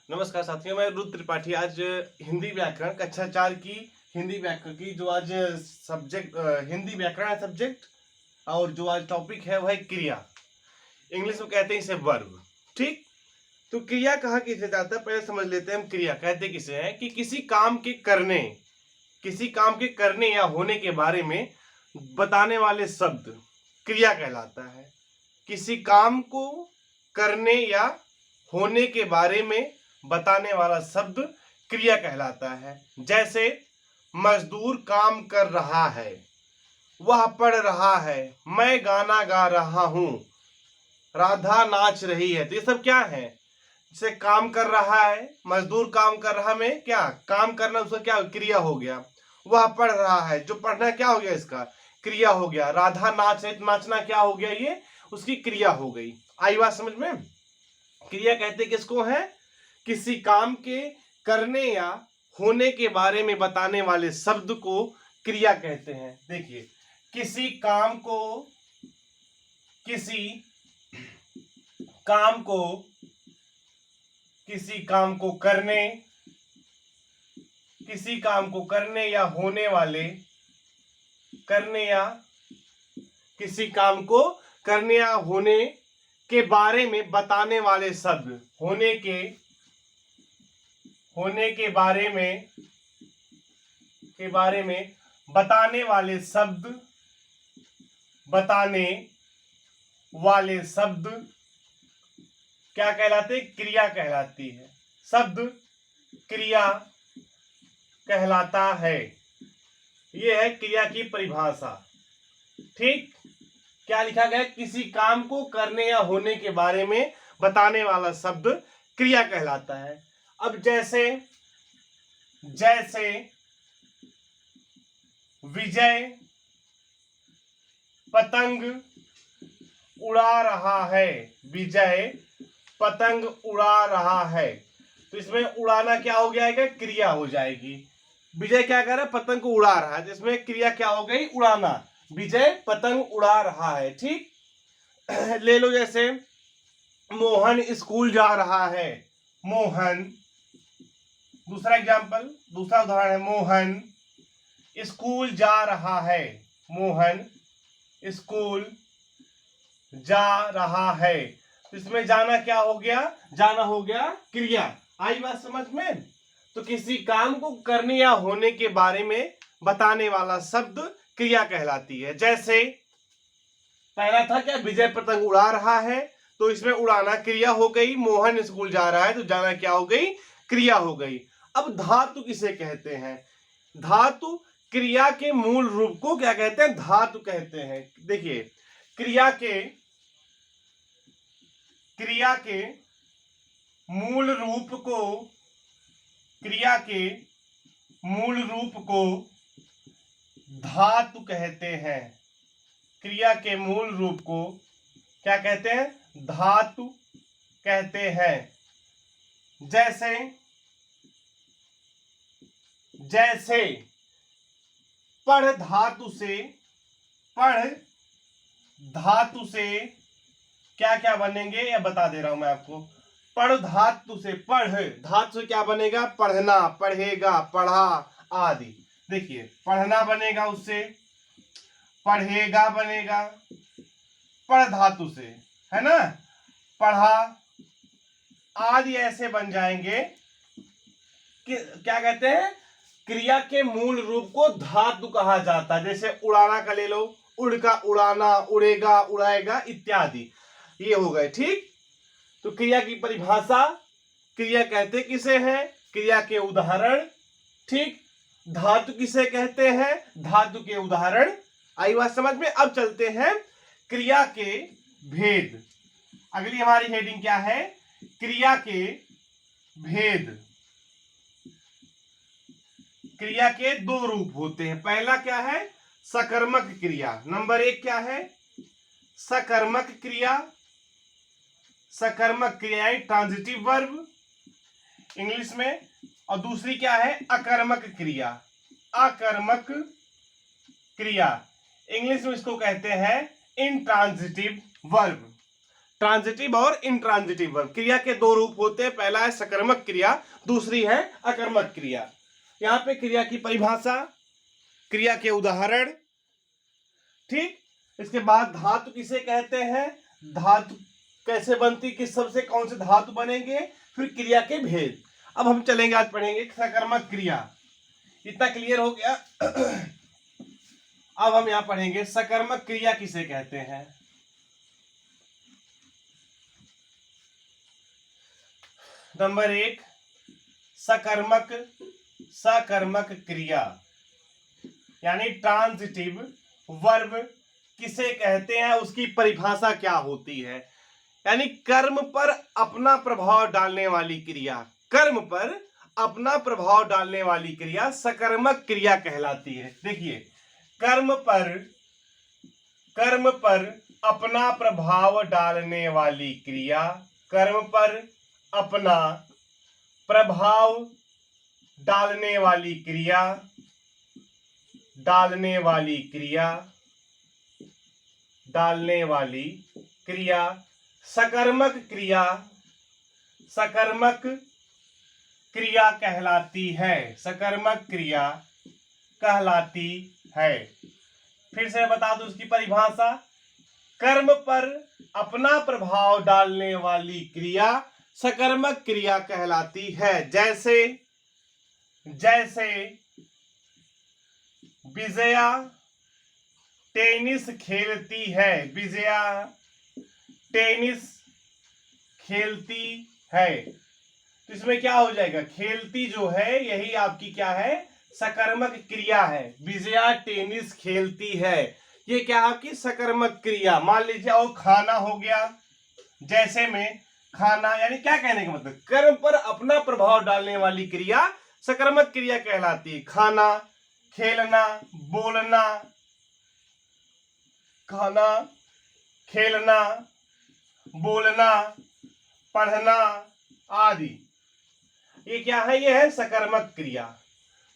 नमस्कार साथियों, मैं रुद्र त्रिपाठी। आज हिंदी व्याकरण कक्षा 4 की हिंदी व्याकरण की जो आज सब्जेक्ट हिंदी व्याकरण है सब्जेक्ट, और जो आज टॉपिक है वह है क्रिया। इंग्लिश में कहते हैं इसे वर्ब। ठीक, तो क्रिया कहाँ किसे जाता है पहले समझ लेते हैं हम। क्रिया कहते किसे हैं कि किसी काम के करने या होने के बारे में बताने वाले शब्द क्रिया कहलाता है। किसी काम को करने या होने के बारे में बताने वाला शब्द क्रिया कहलाता है। जैसे मजदूर काम कर रहा है, वह पढ़ रहा है, मैं गाना गा रहा हूं, राधा नाच रही है। तो ये सब क्या है? जैसे काम कर रहा है, मजदूर काम कर रहा में क्या काम करना, उसका क्या क्रिया हो गया। वह पढ़ रहा है, जो पढ़ना क्या हो गया, इसका क्रिया हो गया। राधा नाच रही, नाचना क्या हो गया, ये उसकी क्रिया हो गई। आई बात समझ में? क्रिया कहते किसको है? किसी काम के करने या होने के बारे में बताने वाले शब्द को क्रिया कहते हैं। देखिए, किसी काम को या होने वाले किसी काम को करने या होने के बारे में बताने वाले शब्द होने के बारे में बताने वाले शब्द क्या कहलाते? क्रिया कहलाती है। शब्द क्रिया कहलाता है। यह है क्रिया की परिभाषा। ठीक, क्या लिखा गया? किसी काम को करने या होने के बारे में बताने वाला शब्द क्रिया कहलाता है। अब जैसे विजय पतंग उड़ा रहा है। विजय पतंग उड़ा रहा है, तो इसमें उड़ाना क्या हो जाएगा? क्रिया हो जाएगी। विजय क्या कर रहा है? पतंग को उड़ा रहा है, जिसमें क्रिया क्या हो गई? उड़ाना। विजय पतंग उड़ा रहा है। ठीक, ले लो जैसे मोहन स्कूल जा रहा है। मोहन, दूसरा उदाहरण है मोहन स्कूल जा रहा है। मोहन स्कूल जा रहा है, इसमें जाना क्या हो गया? जाना हो गया क्रिया। आई बात समझ में? तो किसी काम को करने या होने के बारे में बताने वाला शब्द क्रिया कहलाती है। जैसे पहला था क्या? विजय पतंग उड़ा रहा है, तो इसमें उड़ाना क्रिया हो गई। मोहन स्कूल जा रहा है, तो जाना क्या हो गई? क्रिया हो गई। अब धातु किसे कहते हैं? धातु क्रिया के मूल रूप को क्या कहते हैं? धातु कहते हैं। देखिए, क्रिया के मूल रूप को धातु कहते हैं। क्रिया के मूल रूप को क्या कहते हैं? धातु कहते हैं। जैसे पढ़ धातु से क्या क्या बनेंगे, या बता दे रहा हूं मैं आपको। पढ़ धातु से क्या बनेगा? पढ़ना, पढ़ेगा, पढ़ा आदि। देखिए, पढ़ना बनेगा, उससे पढ़ेगा बनेगा। पढ़ धातु से, है ना, पढ़ा आदि ऐसे बन जाएंगे कि क्या कहते हैं? क्रिया के मूल रूप को धातु कहा जाता है। जैसे उड़ाना का ले लो, उड़ का उड़ाना, उड़ेगा, उड़ाएगा इत्यादि, ये हो गए। ठीक, तो क्रिया की परिभाषा, क्रिया कहते किसे हैं? क्रिया के उदाहरण। ठीक, धातु किसे कहते हैं? धातु के उदाहरण। आई बात समझ में? अब चलते हैं क्रिया के भेद। अगली हमारी हेडिंग क्या है? क्रिया के भेद। क्रिया के दो रूप होते हैं। पहला क्या है? सकर्मक क्रिया। नंबर 1 क्या है? सकर्मक क्रिया। सकर्मक क्रिया ट्रांजिटिव वर्ब इंग्लिश में। और दूसरी क्या है? अकर्मक क्रिया। अकर्मक क्रिया इंग्लिश में इसको कहते हैं इंट्रांजिटिव वर्ब। ट्रांजिटिव और इंट्रांजिटिव वर्ब। क्रिया के दो रूप होते हैं, पहला है सकर्मक क्रिया, दूसरी है अकर्मक क्रिया। यहाँ पे क्रिया की परिभाषा, क्रिया के उदाहरण, ठीक। इसके बाद धातु किसे कहते हैं, धातु कैसे बनती, किस शब्द से कौन से धातु बनेंगे, फिर क्रिया के भेद। अब हम चलेंगे, आज पढ़ेंगे सकर्मक क्रिया। इतना क्लियर हो गया। अब हम यहां पढ़ेंगे सकर्मक क्रिया किसे कहते हैं। नंबर 1, सकर्मक क्रिया यानी ट्रांजिटिव वर्ब किसे कहते हैं, उसकी परिभाषा क्या होती है। यानी कर्म पर अपना प्रभाव डालने वाली क्रिया, कर्म पर अपना प्रभाव डालने वाली क्रिया सकर्मक क्रिया कहलाती है। देखिए, कर्म पर अपना प्रभाव डालने वाली क्रिया, कर्म पर अपना प्रभाव डालने वाली क्रिया, डालने वाली क्रिया सकर्मक क्रिया कहलाती है, सकर्मक क्रिया कहलाती है। फिर से बता दूं उसकी परिभाषा, कर्म पर अपना प्रभाव डालने वाली क्रिया सकर्मक क्रिया कहलाती है। जैसे विजया टेनिस खेलती है, विजया टेनिस खेलती है, तो इसमें क्या हो जाएगा, खेलती जो है यही आपकी क्या है, सकर्मक क्रिया है। विजया टेनिस खेलती है, ये क्या आपकी सकर्मक क्रिया। मान लीजिए और खाना हो गया, जैसे में खाना, यानी क्या कहने का मतलब, कर्म पर अपना प्रभाव डालने वाली क्रिया सकर्मक क्रिया कहलाती है। खाना, खेलना, बोलना, खाना, खेलना, बोलना, पढ़ना आदि, ये क्या है, ये है सकर्मक क्रिया।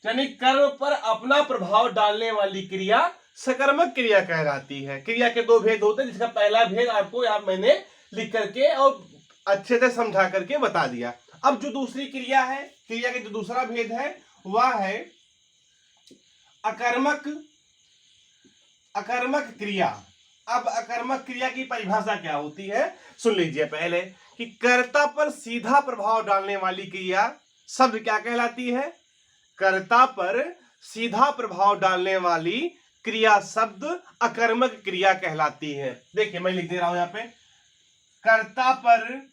यानी कर्म पर अपना प्रभाव डालने वाली क्रिया सकर्मक क्रिया कहलाती है। क्रिया के दो भेद होते हैं, जिसका पहला भेद आपको यहाँ मैंने लिख करके और अच्छे से समझा करके बता दिया। अब जो दूसरी क्रिया है, क्रिया के जो दूसरा भेद है वह है अकर्मक क्रिया। अब अकर्मक क्रिया की परिभाषा क्या होती है, सुन लीजिए पहले, कि कर्ता पर सीधा प्रभाव डालने वाली क्रिया शब्द क्या कहलाती है, कर्ता पर सीधा प्रभाव डालने वाली क्रिया शब्द अकर्मक क्रिया कहलाती है। देखिए मैं लिख दे रहा हूं यहाँ पे, कर्ता पर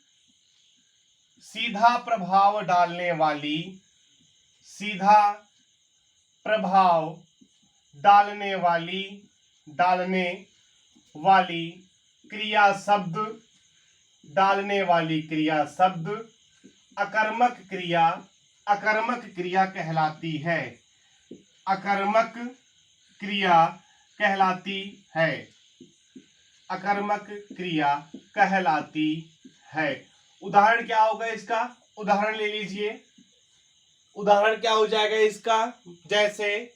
सीधा प्रभाव डालने वाली क्रिया शब्द अकर्मक क्रिया कहलाती है, अकर्मक क्रिया कहलाती है। उदाहरण क्या होगा इसका, उदाहरण ले लीजिए। उदाहरण क्या हो जाएगा इसका, जैसे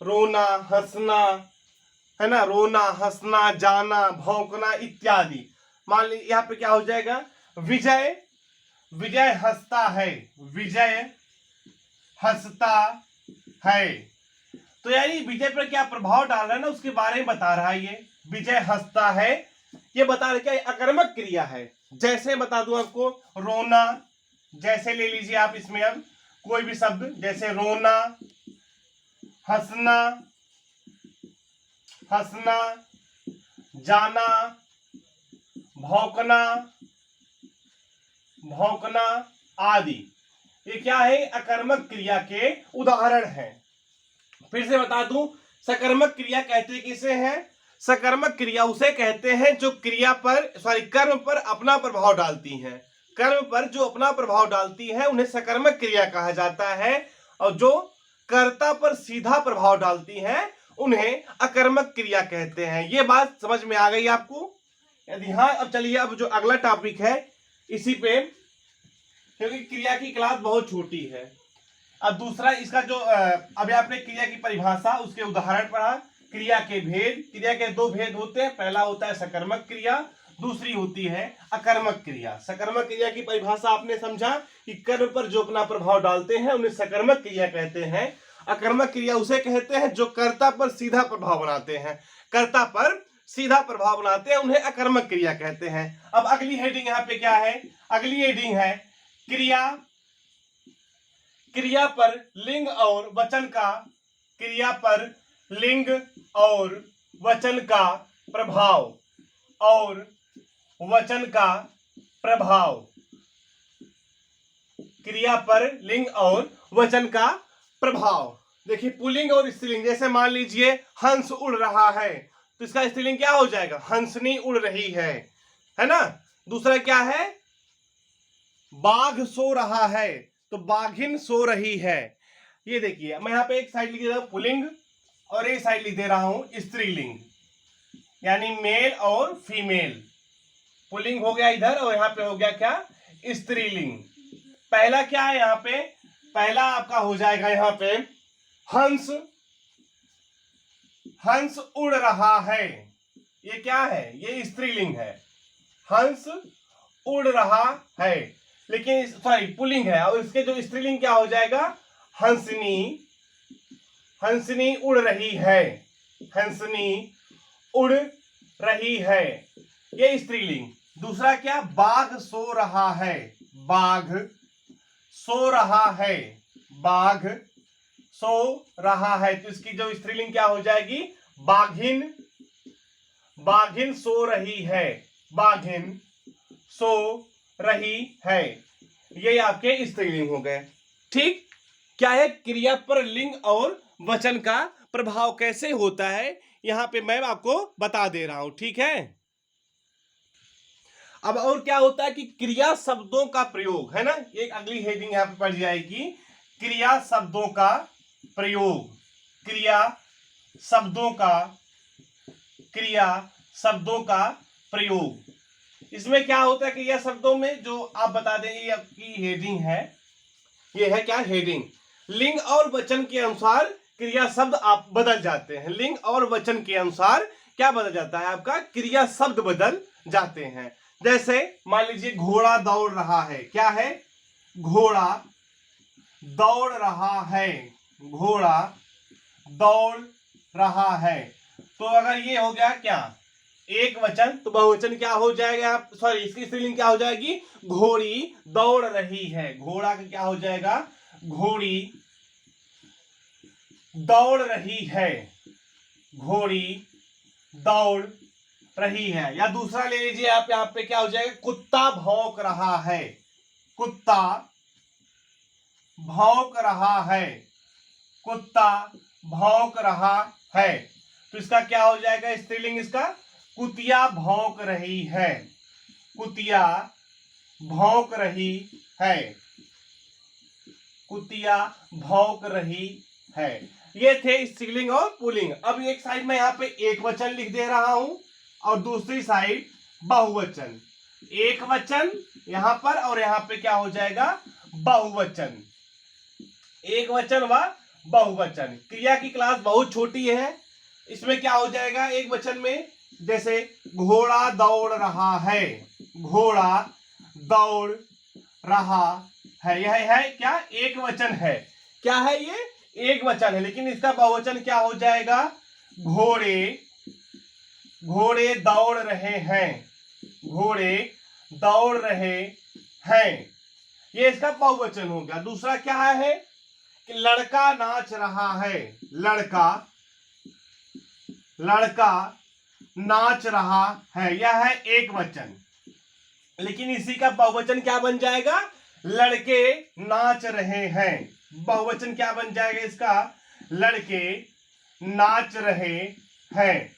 रोना, हंसना, है ना, रोना, हंसना, जाना, भौंकना इत्यादि। मान लीजिए यहाँ पे क्या हो जाएगा, विजय हंसता है, विजय हंसता है, तो यानी विजय पर क्या प्रभाव डाल रहा है ना, उसके बारे में बता रहा है। ये विजय हंसता है, ये बता रहा है अकर्मक क्रिया है। जैसे बता दूं आपको, रोना, जैसे ले लीजिए आप इसमें अब कोई भी शब्द, जैसे रोना, हंसना, जाना, भौंकना आदि, ये क्या है, अकर्मक क्रिया के उदाहरण हैं। फिर से बता दूं, सकर्मक क्रिया कहते किसे हैं, सकर्मक क्रिया उसे कहते हैं जो कर्म पर अपना प्रभाव डालती हैं। कर्म पर जो अपना प्रभाव डालती है उन्हें सकर्मक क्रिया कहा जाता है, और जो कर्ता पर सीधा प्रभाव डालती हैं उन्हें अकर्मक क्रिया कहते हैं। ये बात समझ में आ गई आपको। यदि हाँ, अब चलिए अब जो अगला टॉपिक है इसी पे, क्योंकि क्रिया की क्लास बहुत छोटी है। अब दूसरा इसका जो अभी आपने क्रिया की परिभाषा, उसके उदाहरण पढ़ा, क्रिया के भेद। क्रिया के दो भेद होते हैं, पहला होता है सकर्मक क्रिया, दूसरी होती है अकर्मक क्रिया। सकर्मक क्रिया की परिभाषा आपने समझा कि कर्म पर जो अपना प्रभाव डालते हैं उन्हें सकर्मक क्रिया कहते हैं। अकर्मक क्रिया उसे कहते हैं जो कर्ता पर सीधा प्रभाव बनाते हैं, कर्ता पर सीधा प्रभाव बनाते हैं, उन्हें अकर्मक क्रिया कहते हैं। अब अगली हेडिंग यहाँ पे क्या है? अगली हेडिंग है क्रिया, क्रिया पर लिंग और वचन का, क्रिया पर लिंग और वचन का प्रभाव, और वचन का प्रभाव, क्रिया पर लिंग और वचन का प्रभाव। देखिए पुल्लिंग और स्त्रीलिंग, जैसे मान लीजिए हंस उड़ रहा है तो इसका स्त्रीलिंग क्या हो जाएगा? हंसनी उड़ रही है ना। दूसरा क्या है? बाघ सो रहा है तो बाघिन सो रही है। ये देखिए मैं यहाँ पे एक साइड लिख दे रहा हूं पुल्लिंग और एक साइड लिख दे रहा हूं स्त्रीलिंग, यानी मेल और फीमेल। पुल्लिंग हो गया इधर और यहाँ पे हो गया क्या? स्त्रीलिंग। पहला क्या है यहाँ पे? पहला आपका हो जाएगा यहाँ पे हंस, हंस उड़ रहा है। ये क्या है? ये स्त्रीलिंग है, हंस उड़ रहा है। लेकिन सॉरी पुल्लिंग है और इसके जो स्त्रीलिंग क्या हो जाएगा? हंसनी, हंसनी उड़ रही है, हंसनी उड़ रही है, ये स्त्रीलिंग। दूसरा क्या? बाघ सो रहा है, बाघ सो रहा है, बाघ सो रहा है, तो इसकी जो स्त्रीलिंग क्या हो जाएगी? बाघिन, बाघिन सो रही है, बाघिन सो रही है। ये आपके स्त्रीलिंग हो गए। ठीक, क्या है? क्रिया पर लिंग और वचन का प्रभाव कैसे होता है यहां पे मैं आपको बता दे रहा हूं। ठीक है, अब और क्या होता है कि क्रिया शब्दों का प्रयोग है ना, एक अगली हेडिंग यहां पे पड़ जाएगी क्रिया शब्दों का प्रयोग, क्रिया शब्दों का, क्रिया शब्दों का प्रयोग। इसमें क्या होता है? क्रिया शब्दों में जो आप बता दें, ये आपकी हेडिंग है, ये है क्या? हेडिंग। लिंग और वचन के अनुसार क्रिया शब्द आप बदल जाते हैं। लिंग और वचन के अनुसार क्या बदल जाता है? आपका क्रिया शब्द बदल जाते हैं। जैसे मान लीजिए घोड़ा दौड़ रहा है, क्या है? घोड़ा दौड़ रहा है, घोड़ा दौड़ रहा है। तो अगर ये हो गया क्या? एक वचन, तो बहुवचन क्या हो जाएगा? सॉरी, इसकी स्त्रीलिंग क्या हो जाएगी? घोड़ी दौड़ रही है। घोड़ा का क्या हो जाएगा? घोड़ी दौड़ रही है, घोड़ी दौड़ रही है। या दूसरा ले लीजिए आप, यहाँ पे क्या हो जाएगा? कुत्ता भौंक रहा है, कुत्ता भौंक रहा है, कुत्ता भौंक रहा है। तो इसका क्या हो जाएगा स्त्रीलिंग? इसका कुतिया भौंक रही है, कुतिया भौंक रही है, कुतिया भौंक रही है। ये थे स्त्रीलिंग और पुल्लिंग। अब एक साइड में यहाँ पे एक वचन लिख दे रहा हूं और दूसरी साइड बहुवचन। एक वचन यहां पर और यहां पे क्या हो जाएगा? बहुवचन। एक वचन व बहुवचन। क्रिया की क्लास बहुत छोटी है, इसमें क्या हो जाएगा? एक वचन में जैसे घोड़ा दौड़ रहा है, घोड़ा दौड़ रहा है, यह है क्या? एक वचन है। क्या है ये? एक वचन है। लेकिन इसका बहुवचन क्या हो जाएगा? घोड़े, घोड़े दौड़ रहे हैं, घोड़े दौड़ रहे हैं, ये इसका बहुवचन हो गया। दूसरा क्या है कि लड़का नाच रहा है, लड़का, लड़का नाच रहा है, यह है एक वचन। लेकिन इसी का बहुवचन क्या बन जाएगा? लड़के नाच रहे हैं। बहुवचन क्या बन जाएगा इसका? लड़के नाच रहे हैं,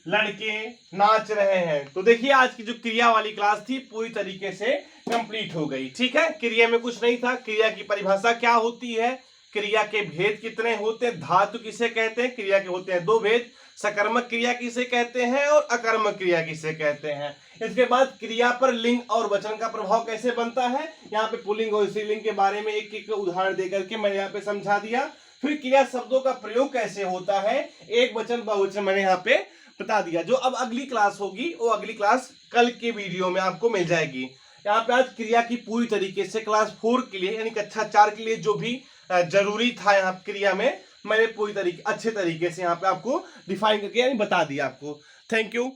लड़के नाच रहे हैं। तो देखिए आज की जो क्रिया वाली क्लास थी पूरी तरीके से कंप्लीट हो गई। ठीक है, क्रिया में कुछ नहीं था। क्रिया की परिभाषा क्या होती है, क्रिया के भेद कितने होते हैं, धातु किसे कहते हैं, क्रिया के होते हैं दो भेद, सकर्मक क्रिया किसे कहते हैं और अकर्मक क्रिया किसे कहते हैं। इसके बाद क्रिया पर लिंग और वचन का प्रभाव कैसे बनता है, यहाँ पे पुल्लिंग और स्त्रीलिंग के बारे में एक एक उदाहरण देकर के मैंने यहाँ पे समझा दिया। फिर क्रिया शब्दों का प्रयोग कैसे होता है, एक वचन बहुवचन मैंने यहाँ पे बता दिया। जो अब अगली क्लास होगी वो अगली क्लास कल के वीडियो में आपको मिल जाएगी। यहाँ पे आज क्रिया की पूरी तरीके से क्लास 4 के लिए यानी कक्षा 4 के लिए जो भी जरूरी था यहाँ क्रिया में, मैंने पूरी तरीके अच्छे तरीके से यहाँ पे आपको डिफाइन करके यानी बता दिया आपको। Thank you.